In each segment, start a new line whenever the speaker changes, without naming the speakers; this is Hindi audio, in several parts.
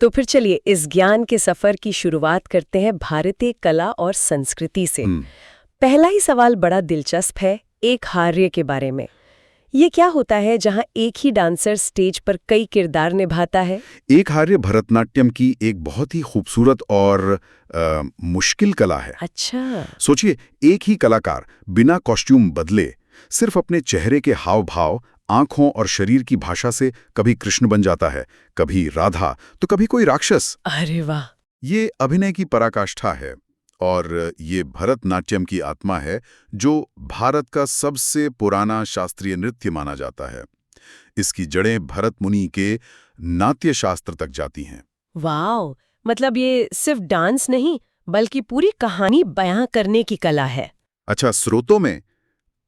तो फिर चलिए इस ज्ञान के सफर की शुरुआत करते हैं भारतीय कला और संस्कृति से। पहला ही सवाल बड़ा दिलचस्प है, एक हार्य के बारे में। ये क्या होता है जहां एक ही डांसर स्टेज पर कई किरदार निभाता है?
एक हार्य भरतनाट्यम की एक बहुत ही खूबसूरत और मुश्किल कला है।
अच्छा।
सोचिए, एक ही कलाकार बिना कॉस्ट्यूम बदले सिर्फ अपने चेहरे के हाव भाव, आंखों और शरीर की भाषा से कभी कृष्ण बन जाता है, कभी राधा, तो कभी कोई राक्षस।
अरे वाह!
ये अभिनय की पराकाष्ठा है और ये भरतनाट्यम की आत्मा है, जो भारत का सबसे पुराना शास्त्रीय नृत्य माना जाता है। इसकी जड़ें भरत मुनि के नाट्य शास्त्र तक जाती हैं।
वाह! मतलब ये सिर्फ डांस नहीं, बल्कि पूरी कहानी बयां करने की कला है।
अच्छा, स्रोतों में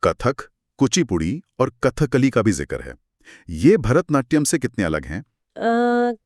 कथक, कुचिपुड़ी और कथकली का भी जिक्र है। ये भरतनाट्यम से कितने अलग हैं?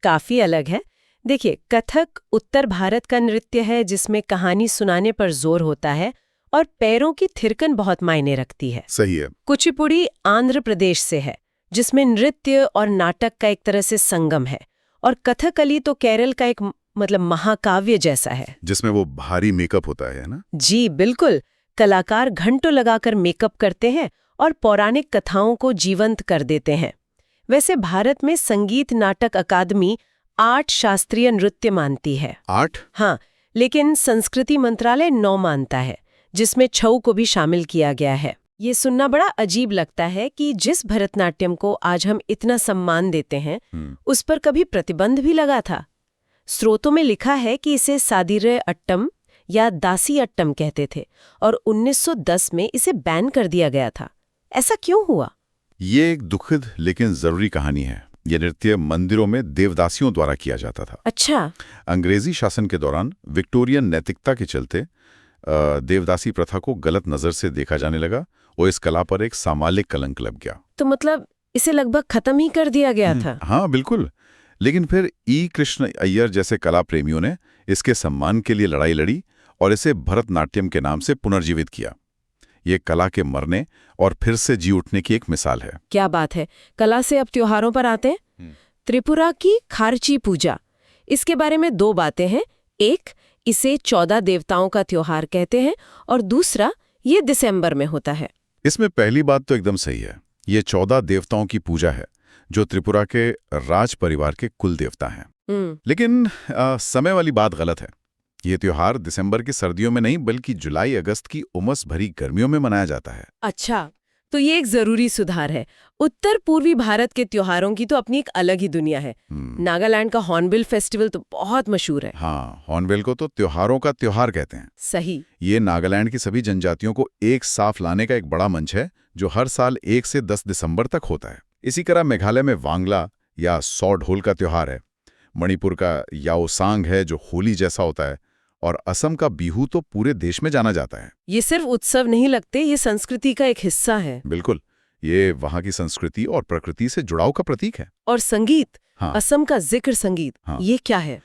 काफी अलग है। देखिए, कथक उत्तर भारत का नृत्य है जिसमें कहानी सुनाने पर जोर होता है और पैरों की थिरकन बहुत मायने रखती है।
सही है।
कुचिपुड़ी आंध्र प्रदेश से है, जिसमें नृत्य और नाटक का एक तरह से संगम है। और कथकली तो केरल का एक महाकाव्य जैसा है,
जिसमें वो भारी मेकअप होता है ना?
जी बिल्कुल। कलाकार घंटों लगाकर मेकअप करते हैं और पौराणिक कथाओं को जीवंत कर देते हैं। वैसे भारत में संगीत नाटक अकादमी 8 शास्त्रीय नृत्य मानती है।
8?
हाँ, लेकिन संस्कृति मंत्रालय 9 मानता है, जिसमें छऊ को भी शामिल किया गया है। ये सुनना बड़ा अजीब लगता है कि जिस भरतनाट्यम को आज हम इतना सम्मान देते हैं, उस पर कभी प्रतिबंध भी लगा था। स्रोतों में लिखा है कि इसे सादिरे अट्टम या दासी अट्टम कहते थे और 1910 में इसे बैन कर दिया गया था। ऐसा क्यों हुआ?
ये एक दुखद लेकिन जरूरी कहानी है। ये नृत्य मंदिरों में देवदासियों द्वारा किया जाता था।
अच्छा।
अंग्रेजी शासन के दौरान विक्टोरियन नैतिकता के चलते देवदासी प्रथा को गलत नजर से देखा जाने लगा और इस कला पर एक सामाजिक कलंक लग गया।
तो मतलब इसे लगभग खत्म ही कर दिया गया था।
हाँ बिल्कुल। लेकिन फिर ई कृष्ण अय्यर जैसे कला प्रेमियों ने इसके सम्मान के लिए लड़ाई लड़ी और इसे भरतनाट्यम के नाम से पुनर्जीवित किया। ये कला के मरने और फिर से जी उठने की एक मिसाल है।
क्या बात है। कला से अब त्योहारों पर आते हैं। त्रिपुरा की खारची पूजा, इसके बारे में 2 बातें हैं। एक, इसे 14 देवताओं का त्योहार कहते हैं और दूसरा, ये दिसंबर में होता है।
इसमें पहली बात तो एकदम सही है। ये 14 देवताओं की पूजा है, जो त्रिपुरा के राज परिवार के कुल देवता हैं। लेकिन समय वाली बात गलत है। ये त्योहार दिसंबर की सर्दियों में नहीं, बल्कि जुलाई अगस्त की उमस भरी गर्मियों में मनाया जाता है।
अच्छा, तो ये एक जरूरी सुधार है। उत्तर पूर्वी भारत के त्योहारों की तो अपनी एक अलग ही दुनिया है। नागालैंड का हॉर्नबिल फेस्टिवल तो बहुत मशहूर है।
हाँ, हॉर्नबिल को तो त्योहारों का त्योहार कहते हैं।
सही। ये
नागालैंड की सभी जनजातियों को एक साथ लाने का एक बड़ा मंच है, जो हर साल 1 से 10 दिसंबर तक होता है। इसी तरह मेघालय में वांगला या सौ ढोल का त्योहार है। मणिपुर का याओसांग है, जो होली जैसा होता है। और असम का बिहू तो पूरे देश में जाना जाता है।
ये सिर्फ उत्सव नहीं लगते, ये संस्कृति का एक हिस्सा है।
बिल्कुल, ये वहाँ की संस्कृति और प्रकृति से जुड़ाव का प्रतीक है।
और संगीत,
हाँ।
असम का जिक्र संगीत,
हाँ।
ये क्या है?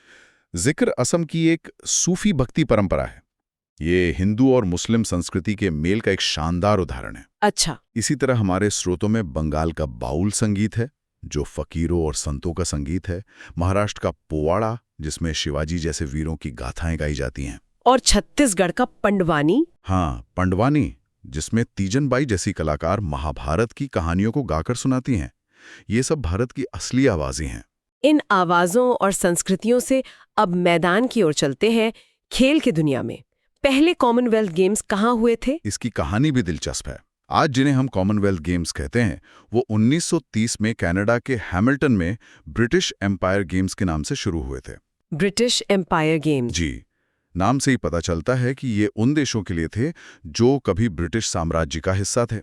जिक्र असम की एक सूफी भक्ति परंपरा है। ये हिंदू और मुस्लिम संस्कृति के मेल का एक शानदार उदाहरण है।
अच्छा।
इसी तरह हमारे स्रोतों में बंगाल का बाउल संगीत है, जो फकीरों और संतों का संगीत है। महाराष्ट्र का पोवाड़ा, जिसमें शिवाजी जैसे वीरों की गाथाएं गाई जाती हैं।
और छत्तीसगढ़ का पंडवानी।
हाँ, पंडवानी, जिसमें तीजनबाई जैसी कलाकार महाभारत की कहानियों को गाकर सुनाती हैं। ये सब भारत की असली आवाजें हैं।
इन आवाजों और संस्कृतियों से अब मैदान की ओर चलते हैं, खेल की दुनिया में। पहले कॉमनवेल्थ गेम्स कहाँ हुए थे?
इसकी कहानी भी दिलचस्प है। आज जिन्हें हम कॉमनवेल्थ गेम्स कहते हैं, वो 1930 में कनाडा के हैमिल्टन में ब्रिटिश एम्पायर गेम्स के नाम से शुरू हुए थे।
British empire games?
जी, नाम से ही पता चलता है कि ये उन देशों के लिए थे जो कभी ब्रिटिश साम्राज्य का हिस्सा थे।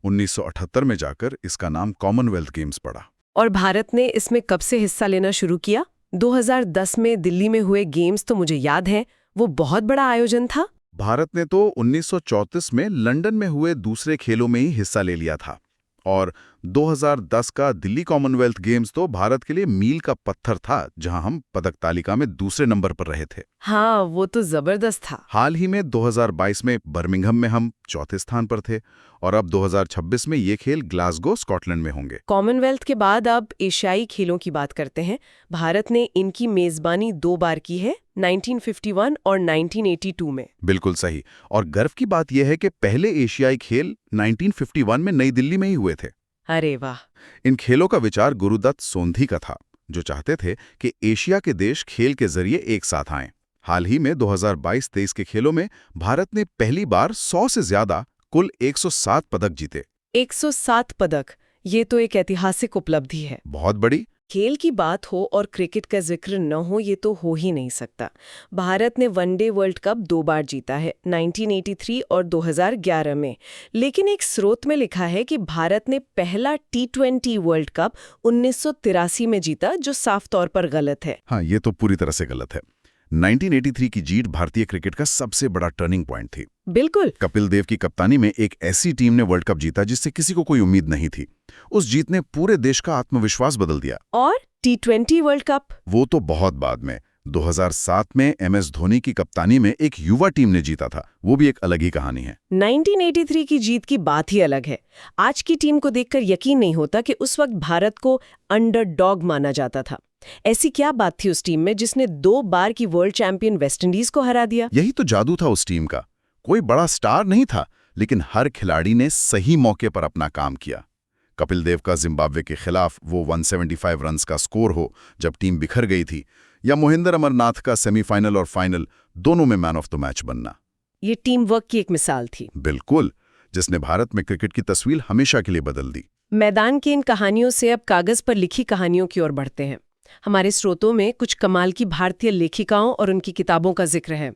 1978 में जाकर इसका नाम कॉमनवेल्थ गेम्स पड़ा।
और भारत ने इसमें कब से हिस्सा लेना शुरू किया? 2010 में दिल्ली में हुए गेम्स तो मुझे याद है, वो बहुत बड़ा आयोजन था।
भारत ने तो 1934 में लंदन में हुए दूसरे खेलों में ही हिस्सा ले लिया था और 2010 का दिल्ली कॉमनवेल्थ गेम्स तो भारत के लिए मील का पत्थर था, जहां हम पदक तालिका में दूसरे नंबर पर रहे थे।
हाँ, वो तो जबरदस्त था।
हाल ही में 2022 में बर्मिंघम में हम चौथे स्थान पर थे और अब 2026 में ये खेल ग्लासगो, स्कॉटलैंड में होंगे।
कॉमनवेल्थ के बाद अब एशियाई खेलों की बात करते हैं। भारत ने इनकी मेजबानी 2 बार की है, 1951 और 1982 में।
बिल्कुल सही। और गर्व की बात यह है कि पहले एशियाई खेल 1951 में नई दिल्ली में ही हुए थे।
अरे वाह!
इन खेलों का विचार गुरुदत्त सोंधी का था, जो चाहते थे कि एशिया के देश खेल के जरिए एक साथ आएं। हाल ही में 2022-23 के खेलों में भारत ने पहली बार 100 से ज्यादा कुल 107 पदक जीते।
107 पदक, ये तो एक ऐतिहासिक उपलब्धि है।
बहुत बड़ी।
खेल की बात हो और क्रिकेट का जिक्र न हो, ये तो हो ही नहीं सकता। भारत ने वनडे वर्ल्ड कप 2 बार जीता है, 1983 और 2011 में। लेकिन एक स्रोत में लिखा है कि भारत ने पहला T20 वर्ल्ड कप 1983 में जीता, जो साफ तौर पर गलत है।
हाँ, ये तो पूरी तरह से गलत है। 1983 की जीत भारतीय क्रिकेट का सबसे बड़ा टर्निंग पॉइंट थी।
बिल्कुल।
कपिल देव की कप्तानी में एक ऐसी टीम ने वर्ल्ड कप जीता जिससे किसी को कोई उम्मीद नहीं थी। उस जीत ने पूरे देश का आत्मविश्वास बदल दिया।
और T20 वर्ल्ड कप?
वो तो बहुत बाद में। 2007 में MS धोनी की कप्तानी में एक युवा टीम ने जीता था। वो भी एक अलग ही कहानी है।
1983 की जीत की बात ही अलग है। आज की टीम को देखकर यकीन नहीं होता कि उस वक्त भारत को अंडरडॉग माना जाता था। ऐसी क्या बात थी उस टीम में जिसने 2 बार की वर्ल्ड चैंपियन वेस्टइंडीज को हरा दिया?
यही तो जादू था उस टीम का। कोई बड़ा स्टार नहीं था, लेकिन हर खिलाड़ी ने सही मौके पर अपना काम किया। कपिल देव का जिम्बाब्वे के खिलाफ वो 175 रन्स का स्कोर हो जब टीम बिखर गई थी, या मोहिंदर अमरनाथ का सेमीफाइनल और फाइनल दोनों में मैन ऑफ द मैच बनना।
ये टीम वर्क की एक मिसाल थी।
बिल्कुल, जिसने भारत में क्रिकेट की तस्वीर हमेशा के लिए बदल दी।
मैदान की इन कहानियों से अब कागज पर लिखी कहानियों की ओर बढ़ते हैं। हमारे स्रोतों में कुछ कमाल की भारतीय लेखिकाओं और उनकी किताबों का जिक्र है,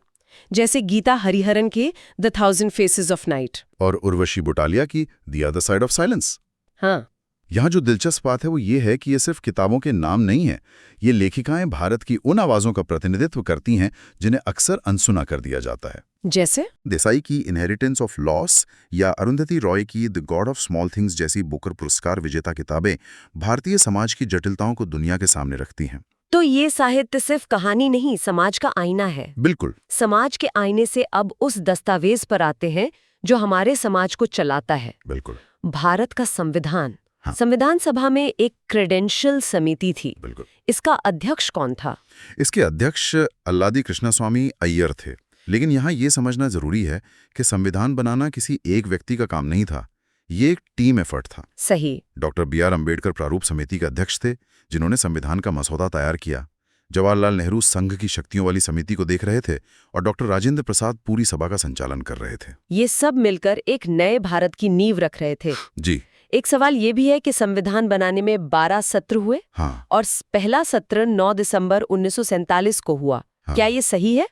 जैसे गीता हरिहरन के द 1000 फेसेस ऑफ नाइट
और उर्वशी बुटालिया की the other side of silence.
हाँ,
यहाँ जो दिलचस्प बात है वो ये है कि ये सिर्फ किताबों के नाम नहीं है। ये लेखिकाएं भारत की उन आवाज़ों का प्रतिनिधित्व करती हैं जिन्हें अक्सर अनसुना कर दिया जाता है।
जैसे
देसाई की इनहेरिटेंस ऑफ लॉस या अरुंधति रॉय की the God of small things जैसी बुकर पुरस्कार विजेता किताबें भारतीय समाज की जटिलताओं को दुनिया के सामने रखती हैं।
तो ये साहित्य सिर्फ कहानी नहीं, समाज का आईना है।
बिल्कुल।
समाज के आईने से अब उस दस्तावेज पर आते हैं जो हमारे समाज को चलाता है।
बिल्कुल।
भारत का संविधान।
हाँ।
संविधान सभा में एक क्रेडेंशियल समिति थी।
बिल्कुल।
इसका अध्यक्ष कौन था?
इसके अध्यक्ष अल्लादी कृष्णस्वामी अय्यर थे। लेकिन यहाँ ये समझना जरूरी है कि संविधान बनाना किसी एक व्यक्ति का काम नहीं था, ये एक टीम एफर्ट था।
सही।
डॉक्टर BR अम्बेडकर प्रारूप समिति के अध्यक्ष थे, जिन्होंने संविधान का मसौदा तैयार किया। जवाहरलाल नेहरू संघ की शक्तियों वाली समिति को देख रहे थे और डॉक्टर राजेंद्र प्रसाद पूरी सभा का संचालन कर रहे थे।
ये सब मिलकर एक नए भारत की नींव रख रहे थे।
जी।
एक सवाल ये भी है कि संविधान बनाने में 12 सत्र हुए।
हाँ।
और पहला सत्र 9 दिसंबर 1947 को हुआ।
हाँ।
क्या ये सही है?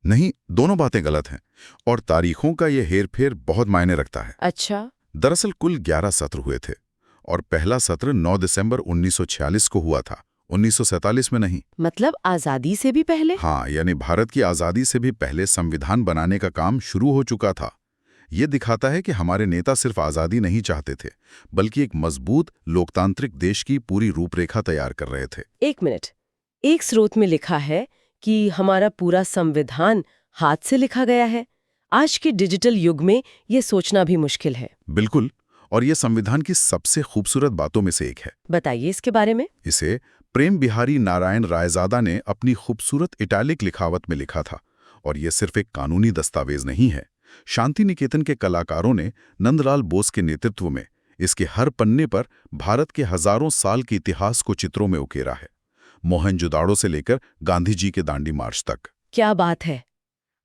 नहीं, दोनों बातें गलत हैं और तारीखों का ये हेरफेर बहुत मायने रखता है।
अच्छा।
दरअसल कुल 11 सत्र हुए थे और पहला सत्र 9 दिसंबर 1946 को हुआ था, 1947 में नहीं।
मतलब आजादी से भी पहले?
हाँ, यानी भारत की आजादी से भी पहले संविधान बनाने का काम शुरू हो चुका था। ये दिखाता है कि हमारे नेता सिर्फ आजादी नहीं चाहते थे, बल्कि एक मजबूत लोकतांत्रिक देश की पूरी रूपरेखा तैयार कर रहे थे।
एक मिनट, एक स्रोत में लिखा है कि हमारा पूरा संविधान हाथ से लिखा गया है। आज के डिजिटल युग में ये सोचना भी मुश्किल है।
बिल्कुल, और ये संविधान की सबसे खूबसूरत बातों में से एक है।
बताइए इसके बारे में।
इसे प्रेम बिहारी नारायण रायजादा ने अपनी खूबसूरत इटैलिक लिखावट में लिखा था, और ये सिर्फ एक कानूनी दस्तावेज नहीं है। शांति निकेतन के कलाकारों ने नंदलाल बोस के नेतृत्व में इसके हर पन्ने पर भारत के हजारों साल के इतिहास को चित्रों में उकेरा है, मोहनजोदाड़ो से लेकर गांधी जी के दांडी मार्च तक।
क्या बात है!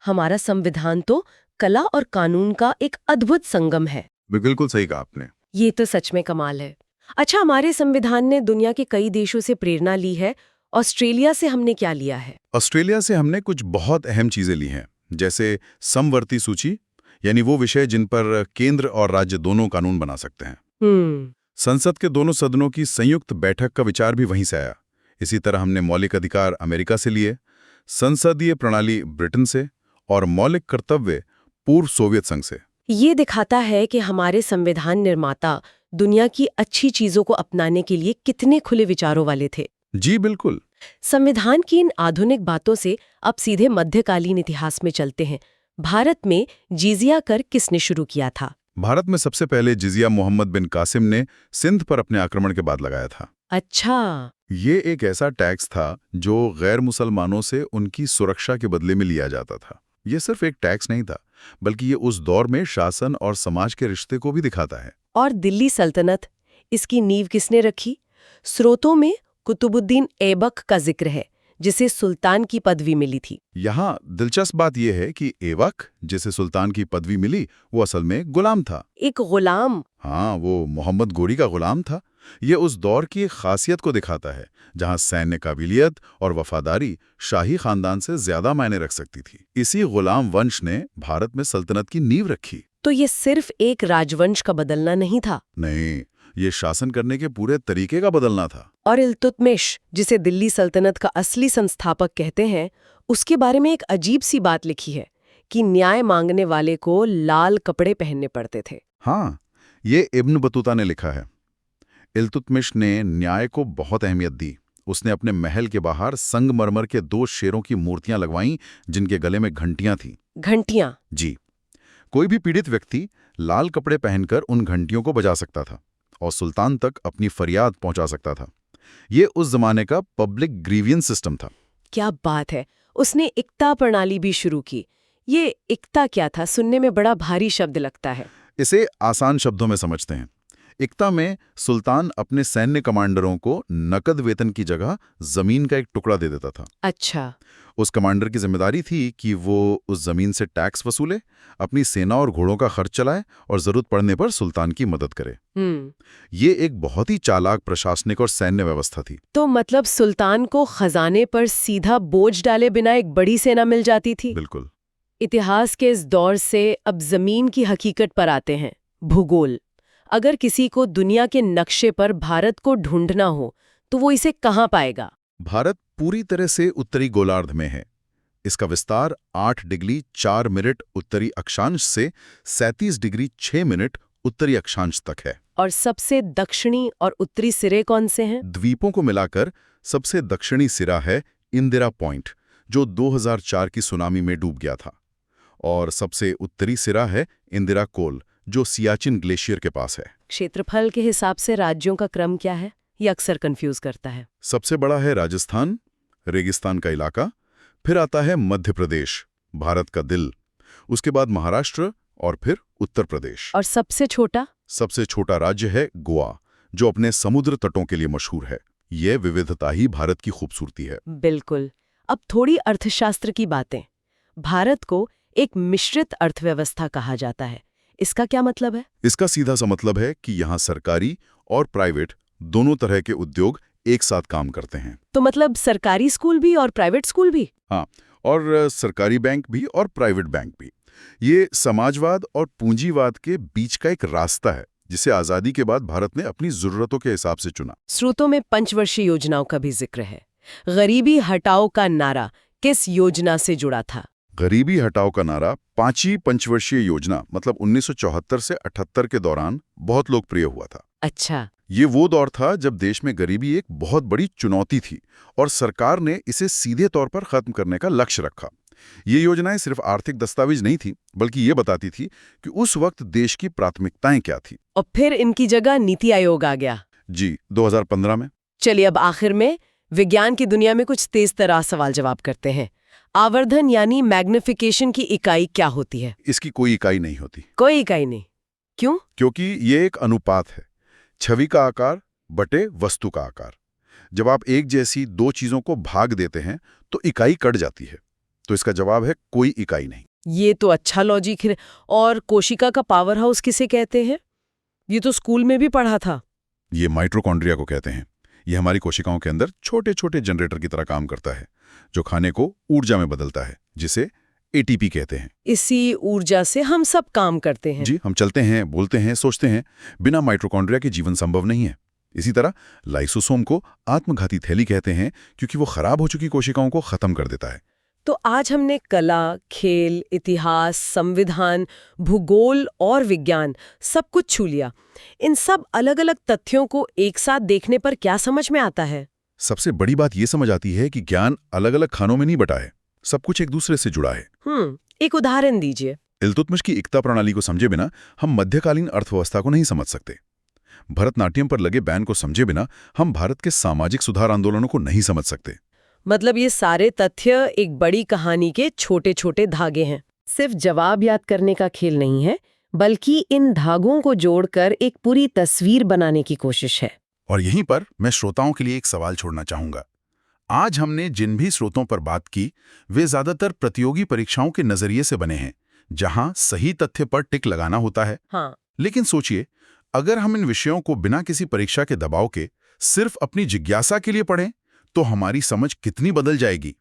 हमारा संविधान तो कला और कानून का एक अद्भुत संगम है।
बिल्कुल सही कहा आपने।
ये तो सच में कमाल है। अच्छा, हमारे संविधान ने दुनिया के कई देशों से प्रेरणा ली है। ऑस्ट्रेलिया से हमने क्या लिया है?
ऑस्ट्रेलिया से हमने कुछ बहुत अहम चीजें ली हैं, जैसे समवर्ती सूची, यानी वो विषय जिन पर केंद्र और राज्य दोनों कानून बना सकते हैं। संसद के दोनों सदनों की संयुक्त बैठक का विचार भी वहीं से आया। इसी तरह हमने मौलिक अधिकार अमेरिका से लिए, संसदीय प्रणाली ब्रिटेन से और मौलिक कर्तव्य पूर्व सोवियत संघ से।
ये दिखाता है कि हमारे संविधान निर्माता दुनिया की अच्छी चीजों को अपनाने के लिए कितने खुले विचारों वाले थे।
जी बिल्कुल।
संविधान की इन आधुनिक बातों से अब सीधे मध्यकालीन इतिहास में चलते हैं। भारत में जिजिया कर किसने शुरू किया था?
भारत में सबसे पहले जिजिया मोहम्मद बिन कासिम ने सिंध पर अपने आक्रमण के बाद लगाया था।
अच्छा।
ये एक ऐसा टैक्स था जो गैर मुसलमानों से उनकी सुरक्षा के बदले में लिया जाता था। ये सिर्फ एक टैक्स नहीं था, बल्कि ये उस दौर में शासन और समाज के रिश्ते को भी दिखाता है।
और दिल्ली सल्तनत, इसकी नींव किसने रखी? स्रोतों में कुतुबुद्दीन ऐबक का जिक्र है, जिसे सुल्तान की पदवी मिली थी।
यहाँ दिलचस्प बात यह है कि ऐबक, जिसे सुल्तान की पदवी मिली, वो असल में गुलाम था।
एक गुलाम?
हाँ, वो मोहम्मद गोरी का गुलाम था। ये उस दौर की खासियत को दिखाता है जहाँ सैन्य काबिलियत और वफादारी शाही खानदान से ज्यादा मायने रख सकती थी। इसी गुलाम वंश ने भारत में सल्तनत की नींव रखी।
तो ये सिर्फ एक राजवंश का बदलना नहीं था?
नहीं, ये शासन करने के पूरे तरीके का बदलना था।
और इल्तुतमिश, जिसे दिल्ली सल्तनत का असली संस्थापक कहते हैं, उसके बारे में एक अजीब सी बात लिखी है कि न्याय मांगने वाले को लाल कपड़े पहनने पड़ते थे।
हाँ, ये इब्न बतूता ने लिखा है। इल्तुतमिश ने न्याय को बहुत अहमियत दी। उसने अपने महल के बाहर संगमरमर के 2 शेरों की मूर्तियां लगवाईं, जिनके गले में घंटियां थीं।
घंटियां?
जी। कोई भी पीड़ित व्यक्ति लाल कपड़े पहनकर उन घंटियों को बजा सकता था और सुल्तान तक अपनी फरियाद पहुंचा सकता था। ये उस जमाने का पब्लिक ग्रीवियंस सिस्टम था।
क्या बात है! उसने इक्ता प्रणाली भी शुरू की। ये इक्ता क्या था? सुनने में बड़ा भारी शब्द लगता है।
इसे आसान शब्दों में समझते हैं। इक्ता में सुल्तान अपने सैन्य कमांडरों को नकद वेतन की जगह जमीन का एक टुकड़ा दे देता था।
अच्छा।
उस कमांडर की जिम्मेदारी थी कि वो उस जमीन से टैक्स वसूले, अपनी सेना और घोड़ों का खर्च चलाए और जरूरत पड़ने पर सुल्तान की मदद करे। ये एक बहुत ही चालाक प्रशासनिक और सैन्य व्यवस्था थी।
तो मतलब सुल्तान को खजाने पर सीधा बोझ डाले बिना एक बड़ी सेना मिल जाती थी।
बिल्कुल।
इतिहास के इस दौर से अब जमीन की हकीकत पर आते हैं। भूगोल। अगर किसी को दुनिया के नक्शे पर भारत को ढूंढना हो तो वो इसे कहाँ पाएगा?
भारत पूरी तरह से उत्तरी गोलार्ध में है। इसका विस्तार 8 डिग्री 4 मिनट उत्तरी अक्षांश से 37 डिग्री 6 मिनट उत्तरी अक्षांश तक है।
और सबसे दक्षिणी और उत्तरी सिरे कौन से हैं?
द्वीपों को मिलाकर सबसे दक्षिणी सिरा है इंदिरा पॉइंट, जो 2004 की सुनामी में डूब गया था। और सबसे उत्तरी सिरा है इंदिरा कोल, जो सियाचिन ग्लेशियर के पास है।
क्षेत्रफल के हिसाब से राज्यों का क्रम क्या है? ये अक्सर कंफ्यूज करता है।
सबसे बड़ा है राजस्थान, रेगिस्तान का इलाका। फिर आता है मध्य प्रदेश, भारत का दिल। उसके बाद महाराष्ट्र और फिर उत्तर प्रदेश।
और सबसे छोटा?
सबसे छोटा राज्य है गोवा, जो अपने समुद्र तटों के लिए मशहूर है। ये विविधता ही भारत की खूबसूरती है।
बिल्कुल। अब थोड़ी अर्थशास्त्र की बातें। भारत को एक मिश्रित अर्थव्यवस्था कहा जाता है। इसका क्या मतलब है?
इसका सीधा सा मतलब है कि यहाँ सरकारी और प्राइवेट दोनों तरह के उद्योग एक साथ काम करते हैं।
तो मतलब सरकारी स्कूल भी और प्राइवेट स्कूल भी?
हाँ, और सरकारी बैंक भी और प्राइवेट बैंक भी। ये समाजवाद और पूंजीवाद के बीच का एक रास्ता है, जिसे आज़ादी के बाद भारत ने अपनी ज़रूरतों के हिसाब से चुना।
स्रोतों में पंचवर्षीय योजनाओं का भी जिक्र है। गरीबी हटाओ का नारा किस योजना से जुड़ा था?
गरीबी हटाओ का नारा 5वीं पंचवर्षीय योजना मतलब 1974 से 78 के दौरान बहुत लोकप्रिय हुआ था।
अच्छा।
ये वो दौर था जब देश में गरीबी एक बहुत बड़ी चुनौती थी और सरकार ने इसे सीधे तौर पर खत्म करने का लक्ष्य रखा। ये योजनाएं सिर्फ आर्थिक दस्तावेज नहीं थी, बल्कि ये बताती थी कि उस वक्त देश की प्राथमिकताएं क्या थी।
और फिर इनकी जगह नीति आयोग आ गया।
जी, 2015 में।
चलिए अब आखिर में विज्ञान की दुनिया में कुछ तेज तरार सवाल जवाब करते हैं। आवर्धन यानी मैग्निफिकेशन की इकाई क्या होती है?
इसकी कोई इकाई नहीं होती।
कोई इकाई नहीं? क्यों?
क्योंकि ये एक अनुपात है, छवि का आकार बटे वस्तु का आकार। जब आप एक जैसी 2 चीजों को भाग देते हैं तो इकाई कट जाती है। तो इसका जवाब है कोई इकाई नहीं।
ये तो अच्छा लॉजिक है। और कोशिका का पावर हाउस किसे कहते हैं? ये तो स्कूल में भी पढ़ा था।
ये माइटोकॉन्ड्रिया को कहते हैं। ये हमारी कोशिकाओं के अंदर छोटे छोटे जनरेटर की तरह काम करता है, जो खाने को ऊर्जा में बदलता है, जिसे एटीपी कहते हैं।
इसी ऊर्जा से हम सब काम करते हैं।
जी, हम चलते हैं, बोलते हैं, सोचते हैं। बिना माइटोकॉन्ड्रिया के जीवन संभव नहीं है। इसी तरह लाइसोसोम को आत्मघाती थैली कहते हैं, क्योंकि वो खराब हो चुकी कोशिकाओं को खत्म कर देता है।
तो आज हमने कला, खेल, इतिहास, संविधान, भूगोल और विज्ञान सब कुछ छू लिया। इन सब अलग-अलग तथ्यों को एक साथ देखने पर क्या समझ में आता है?
सबसे बड़ी बात ये समझ आती है कि ज्ञान अलग-अलग खानों में नहीं बटा है, सब कुछ एक दूसरे से जुड़ा है।
एक उदाहरण दीजिए।
इल्तुतमिश की एकता प्रणाली को समझे बिना हम मध्यकालीन अर्थव्यवस्था को नहीं समझ सकते। भरतनाट्यम पर लगे बैन को समझे बिना हम भारत के सामाजिक सुधार आंदोलनों को नहीं समझ सकते।
मतलब ये सारे तथ्य एक बड़ी कहानी के छोटे-छोटे धागे हैं। सिर्फ जवाब याद करने का खेल नहीं है, बल्कि इन धागों को जोड़कर एक पूरी तस्वीर बनाने की कोशिश है।
और यहीं पर मैं श्रोताओं के लिए एक सवाल छोड़ना चाहूंगा। आज हमने जिन भी स्रोतों पर बात की, वे ज्यादातर प्रतियोगी परीक्षाओं के नजरिए से बने हैं, जहां सही तथ्य पर टिक लगाना होता है।
हाँ।
लेकिन सोचिए, अगर हम इन विषयों को बिना किसी परीक्षा के दबाव के सिर्फ अपनी जिज्ञासा के लिए पढ़ें, तो हमारी समझ कितनी बदल जाएगी।